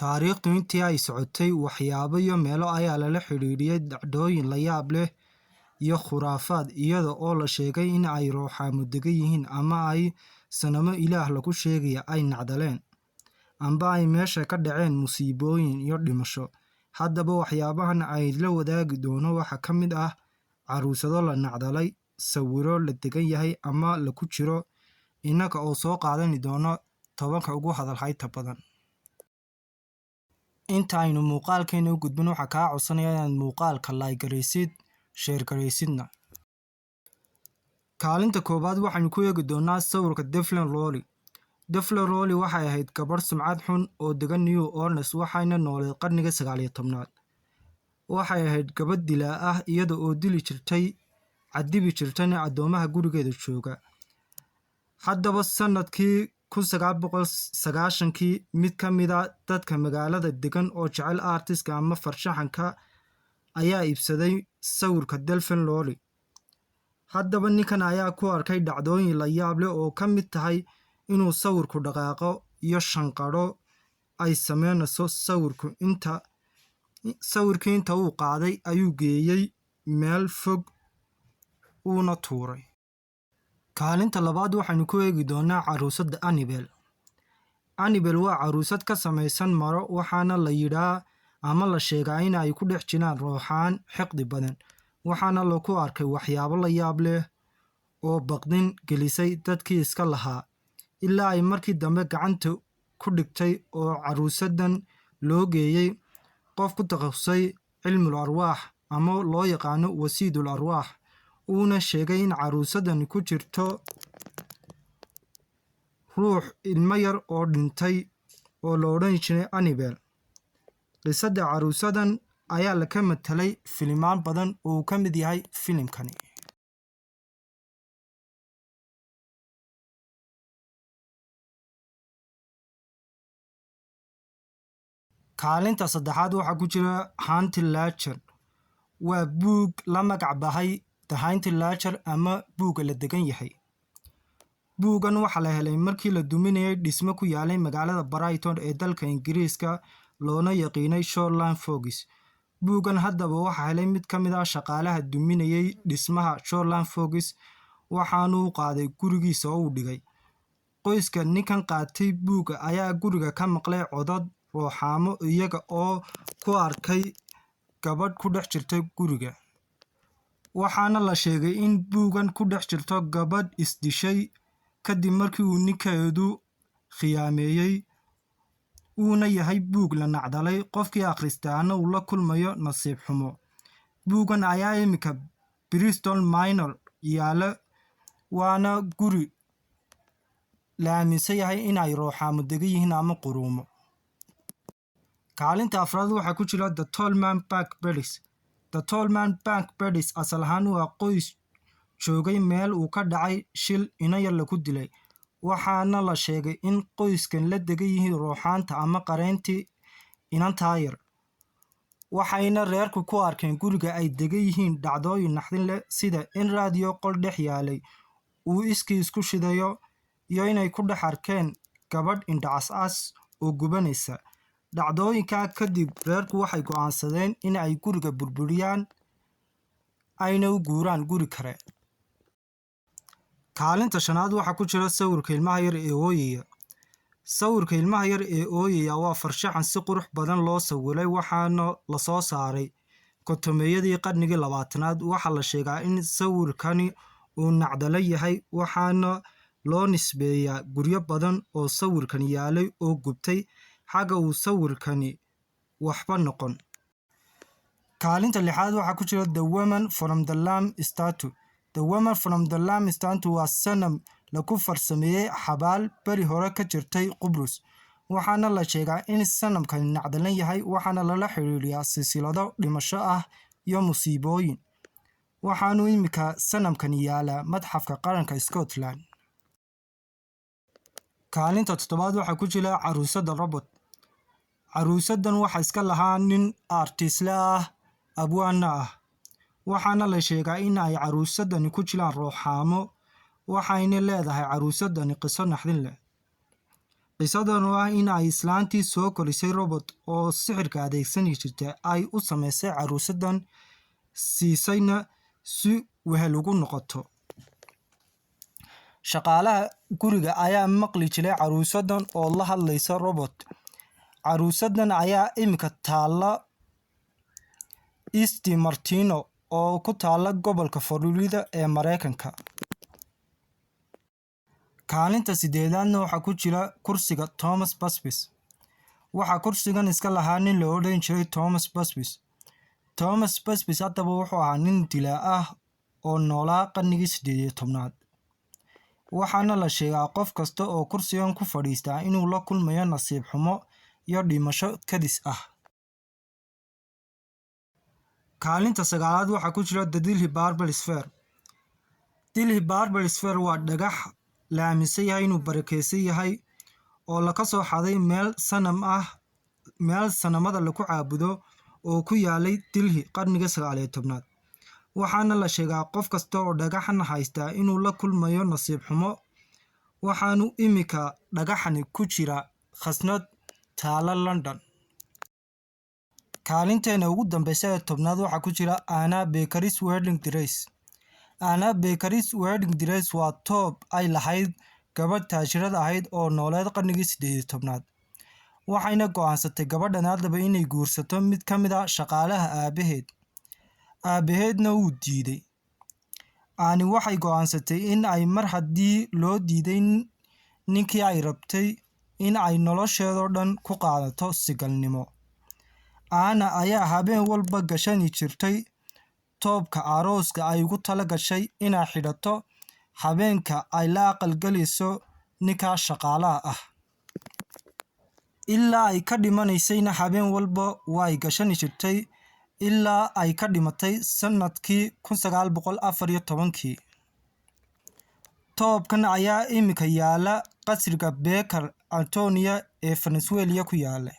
Taariikhdu intii ay socotay, waxyaabo iyo meelo ayaa lala xidhiidhiyay dhacdooyin la yaab leh iyo khuraafaad, iyada oo la sheegay in ay ruuxaamo degan yihiin ama ay sanamo ilaah lagu sheegaya ay nacdaleen, amba ay meesha ka dhaceen musiibooyin iyo dhimasho. Haddaba waxyaabahan ay la wadaagi doono waxaa ka mid ah caruusado la nacdalay, sawiro la degan yahay ama lagu jiro, innaga oo soo qaadani doono 10 ugu hadalhaynta badan. Inta aynu muuqaalkeena u gudbin, waxaa kaa codsanaya inaad muuqaalka like garaysid, share garaysidna. Kaalinta koobaad waxaynu ku eegi doonaa sawirka Declan Rawley. Declan Rawley waxay ahayd gabadh sumcad xun oo degan New Orleans, waxayna nooleed qarniga 19aad. Waxay ahayd gabadh dilaa ah, iyada oo dili jirtay, cadibi jirtayna addoomaha gurigeeda jooga. Haddaba sanadkii 1990kii, mid ka mid ah dadka magaalada degan oo jecel artiska ama farshaxanka ayaa iibsaday sawirka Declan Rawley. Haddaba ninkan ayaa ku arkay dhacdooyin la yaab leh oo ka mid tahay inuu sawirku dhaqaaqo iyo shanqadho ay sameynayso sawirkii inta uu qaaday ayuu geeyey meel fog uuna tuuray. Kaalinta labaad waxaynu ku eegi doonaa caruusada Annabelle. Annabelle waa caruusad ka samaysan maro, waxaana la yidhaa ama la sheegaa in ay ku dhex jiraan ruuxaan xiqdi badan, waxaana lagu arkay waxyaabo la yaab leh oo baqdin gelisay dadkii iska lahaa, ilaa ay markii dambe gacanta ku dhigtay oo caruusadan loo geeyey qof ku takhasusay cilmul arwaax ama loo yaqaano wasiidul arwaax, uuna sheegay in caruusadani ku jirto ruux ilmo yar oo dhintay oo la odhan jiray Annabelle. Qisada caruusadan ayaa la ka matalay filimaan badan oo uu ka mid yahay filimkani. Kaalinta saddexaad waxaa ku jira Haunted Ledger. Waa buug la magac baxay The Haunted Ledger ama buugga la degan yahay. Buuggan waxaa la helay markii la duminayay dhismo ku yaalay magaalada Brighton ee dalka Ingiriiska, loona yaqiinay Shoreline Fogis. Buuggan haddaba waxaa helay mid ka mid ah shaqaalaha duminayay dhismaha Shoreline Fogis, waxaanu u qaaday gurigiisa oo u dhigay. Qoyska ninkan qaatay buugga ayaa guriga ka maqlay codad ruuxaamo, iyaga oo ku arkay gabadh ku dhex jirta guriga. Waxaana la sheegay in buuggan ku dhex jirto gabadh isdishay kadib markii uu ninkeedu khiyaameeyey, uuna yahay buug la nacdalay, qofkii akhristaana uu la kulmayo nasiib xumo. Buuggan ayaa imika Bristol Manor yaala, waana guri la aaminsan yahay in ay ruuxaamo degan yihiin ama quruumo. Kaalinta afraad waxaa ku jira The Tallman Bank Buddies. The Tallman Bank Buddies asal ahaan waa qoys joogay meel uu ka dhacay shil ina yar lagu dilay, waxaana la sheegay in qoyskan la degan yihiin ruuxaanta ama qareyntii inantaa yar. Waxayna reerku ku arkeen guriga ay degan yihiin dhacdooyin naxdin leh, sida in raadiyo qol dhex yaalay uu iskii isku shidayo, iyo inay ku dhex arkeen gabadh indhacas oo gubanaysa. Dhacdooyinkaa kadib, reerku waxay go'aansadeen in ay guriga burburiyaan ayna u guuraan guri kale. Kaalinta shanaad waxaa ku jira sawirka ilmaha yar ee ooyaya. Sawirka ilmaha yar ee ooyaya waa farshaxan si qurux badan loo sawiray, waxaana la soo saaray kontomeeyadii qarnigii 20aad. Waxaa la sheegaa in sawirkani uu nacdalo yahay, waxaana loo nisbeeyaa guryo badan oo sawirkan yaalay oo gubtay xagga uu sawirkani waxba noqon. Kaalinta lixaad waxaa ku jira The Woman from the Lamb Statue. The Woman from the Lamb Statue waa sanam lagu farsameeyey xabaal beri hore ka jirtay Qubrus, waxaana la sheegaa in sanamkani nacdalan yahay, waxaana lala xiriiriyaa silsilado dhimasho ah iyo musiibooyin. Waxaanu imika sanamkani yaalaa Madxafka Qaranka Scotland. Kaalinta toddobaad waxaa ku jira caruusada Robert. Caruusadan waxaa iska lahaa nin artisle ah, abwaana ah, waxaana la sheegaa in ay caruusadani ku jiraan ruuxaamo, waxayna leedahay caruusadani qiso naxdin leh. qisadan oo ah in ay islaantii soo korisay robot oo sixirka adeegsani jirta ay u samaysay caruusadan siisayna si wehel ugu noqoto. Shaqaalaha guriga ayaa maqli jiray caruusadan oo la hadlaysa robot. Caruusadan ayaa imika taala East Martino oo ku taala gobolka Florida ee Mareykanka. Kaalinta 8aadna waxaa ku jira kursiga Thomas Busby. Waxaa kursigan iska lahaa nin la odhan jiray Thomas Busby. Thomas Busby haddaba wuxuu ahaa nin dilaa ah oo noolaa qarnigii 18aad. waxaana la sheegaa qof kasta oo kursigan ku fadhiistaa inuu la kulmayo nasiib xumo iyo dhimasho kadis ah. Kaalinta 9aad waxaa ku jira The Delhi Barbel Sphere. Delhi Barbel Sphere waa dhagax la aaminsan yahay inuu barakeysan yahay oo laga soo xaday meel sanamada lagu caabudo oo ku yaalay Delhi qarniga 19aad. waxaana la sheegaa qof kasta oo dhagaxan haysta inuu la kulmayo nasiib xumo. waxaanu imika dhagaxani ku jira khasnad taala London. Kaalinteena ugu dambeysa ee 10aad waxaa ku jira Anna Baker's Wedding Dress. Anna Baker's Wedding Dress waa toob ay lahayd gabadh taajirad ahayd oo nooleed qarnigii 18aad. waxayna go'aansatay gabadhan haddaba inay guursato mid ka mid ah shaqaalaha aabaheedna wuu diiday. Ani waxay go'aansatay in ay mar haddii loo diiday ninkii ay rabtay in ay nolosheedoo dhan ku qaadato sigalnimo. Anna ayaa habeen walba gashani jirtay toobka arooska ay ugu tala gashay inay xidhato habeenka ay la aqalgalayso ninka shaqaalaha ah. ilaa ay ka dhimanaysayna habeen walba way gashani jirtay ilaa ay ka dhimatay sanadkii 1914. toobkan ayaa imika yaala qasriga Baker Antonia ee Venezuela ku yaala.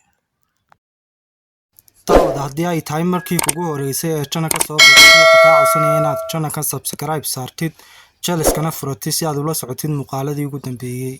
haddii ay tahay markii kugu horeysay ee channelka soo booqatay, waxaan kaa codsanayaa inaad channelka subscribe saartid, jaliskana furatid si aad ula socotid muuqaaladii ugu dambeeyay.